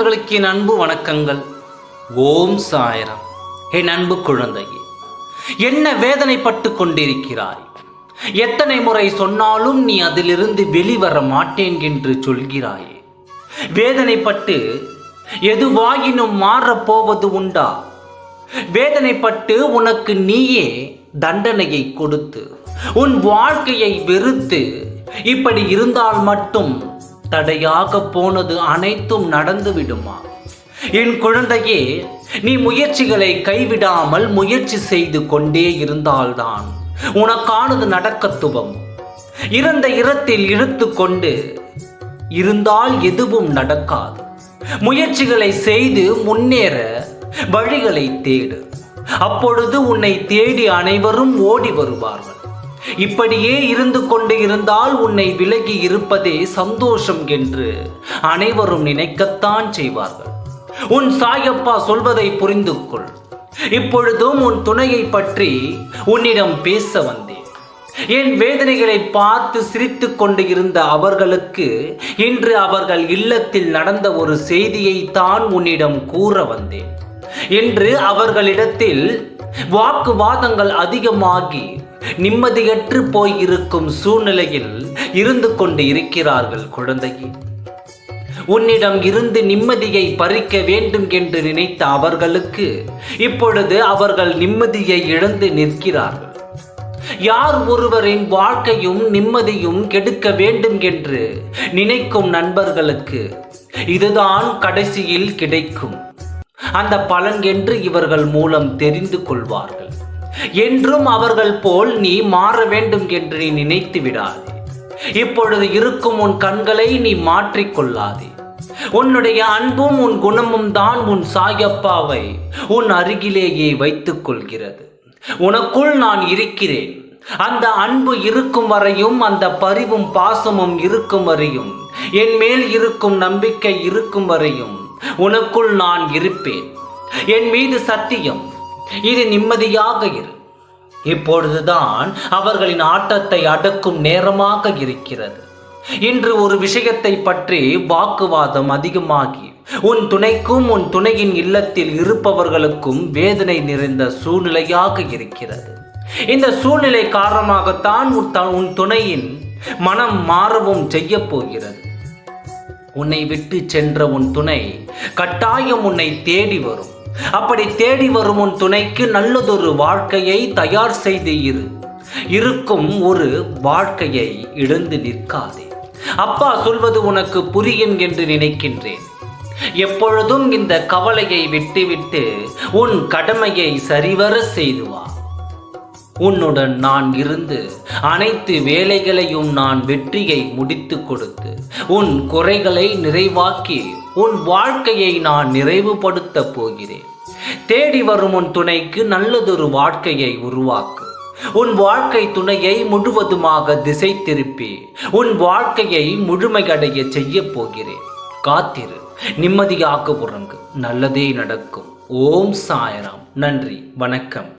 நண்பர்களுக்கு என் அன்பு வணக்கங்கள். ஓம் சாய்ராம். என் அன்பு குழந்தையே, என்ன வேதனைப்பட்டு கொண்டிருக்கிறாய்? எத்தனை முறை சொன்னாலும் நீ அதிலிருந்து வெளிவர மாட்டேன் என்று சொல்கிறாயே. வேதனைப்பட்டு எதுவாயினும் மாறப்போவது உண்டா? வேதனைப்பட்டு உனக்கு நீயே தண்டனையை கொடுத்து உன் வாழ்க்கையை வெறுத்து இப்படி இருந்தால் மட்டும் தடையாக போனது அனைத்தும் நடந்து விடுமா? என் குழந்தையே, நீ முயற்சிகளை கைவிடாமல் முயற்சி செய்து கொண்டே இருந்தால்தான் உனக்கானது நடக்க துவங்கும். இறந்த இடத்தில் இழுத்து கொண்டு இருந்தால் எதுவும் நடக்காது. முயற்சிகளை செய்து முன்னேற வழிகளை தேடு. அப்பொழுது உன்னை தேடி அனைவரும் ஓடி வருவார்கள். இப்படியே இருந்து கொண்டு இருந்தால் உன்னை விலகி இருப்பதே சந்தோஷம் என்று அனைவரும் நினைக்கத்தான் செய்வார்கள். உன் சாயப்பா சொல்வதை புரிந்து கொள். இப்பொழுதும் உன் துணையை பற்றி உன்னிடம் பேச வந்தேன். என் வேதனைகளை பார்த்து சிரித்து கொண்டு இருந்த அவர்களுக்கு இன்று அவர்கள் இல்லத்தில் நடந்த ஒரு செய்தியை தான் உன்னிடம் கூற வந்தேன். இன்று அவர்களிடத்தில் வாக்குவாதங்கள் அதிகமாகி நிம்மதியற்று போயிருக்கும் சூழ்நிலையில் இருந்து கொண்டு இருக்கிறார்கள். குழந்தையே, உன்னிடம் இருந்து நிம்மதியை பறிக்க வேண்டும் என்று நினைத்த அவர்களுக்கு இப்பொழுது அவர்கள் நிம்மதியை இழந்து நிற்கிறார்கள். யார் ஒருவரின் வாழ்க்கையும் நிம்மதியும் கெடுக்க வேண்டும் என்று நினைக்கும் நண்பர்களுக்கு இதுதான் கடைசியில் கிடைக்கும் அந்த பலன் என்று இவர்கள் மூலம் தெரிந்து கொள்வார்கள். என்றும் அவர்கள் போல் நீ மாற வேண்டும் என்று நீ நினைத்து விடாதே. இப்பொழுது இருக்கும் உன் கண்களை நீ மாற்றிக்கொள்ளாதே. உன்னுடைய அன்பும் உன் குணமும் தான் உன் சாயப்பாவை உன் அருகிலேயே வைத்துக் கொள்கிறது. உனக்குள் நான் இருக்கிறேன். அந்த அன்பு இருக்கும் வரையும், அந்த பரிவும் பாசமும் இருக்கும் வரையும், என் மேல் இருக்கும் நம்பிக்கை இருக்கும் வரையும் உனக்குள் நான் இருப்பேன். என் மீது சத்தியம். இது நிம்மதியாக இரு. இப்பொழுதுதான் அவர்களின் ஆட்டத்தை அடக்கும் நேரமாக இருக்கிறது. இன்று ஒரு விஷயத்தை பற்றி வாக்குவாதம் அதிகமாகி உன் துணைக்கும் உன் துணையின் இல்லத்தில் இருப்பவர்களுக்கும் வேதனை நிறைந்த சூழ்நிலையாக இருக்கிறது. இந்த சூழ்நிலை காரணமாகத்தான் உன் துணையின் மனம் மாறவும் செய்ய போகிறது. உன்னை விட்டு சென்ற உன் துணை கட்டாயம் உன்னை தேடி வரும். அப்படி தேடி வரும் உன் துணைக்கு நல்லதொரு வாழ்க்கையை தயார் செய்து இருக்கும் ஒரு வாழ்க்கையை இழந்து நிற்காதே. அப்பா சொல்வது உனக்கு புரியும் என்று நினைக்கின்றேன். எப்பொழுதும் இந்த கவலையை விட்டுவிட்டு உன் கடமையை சரிவர செய்து வா. உன்னுடன் நான் இருந்து அனைத்து வேலைகளையும் நான் வெற்றியை முடித்து கொடுத்து உன் குறைகளை நிறைவாக்கி உன் வாழ்க்கையை நான் நிறைவுபடுத்த போகிறேன். தேடி வரும் உன் துணைக்கு நல்லதொரு வாழ்க்கையை உருவாக்கு. உன் வாழ்க்கை துணையை முழுவதுமாக திசை திருப்பி உன் வாழ்க்கையை முழுமையடைய செய்ய போகிறேன். காத்திரு, நிம்மதியாக உறங்கு, நல்லதே நடக்கும். ஓம் சாய்ராம். நன்றி, வணக்கம்.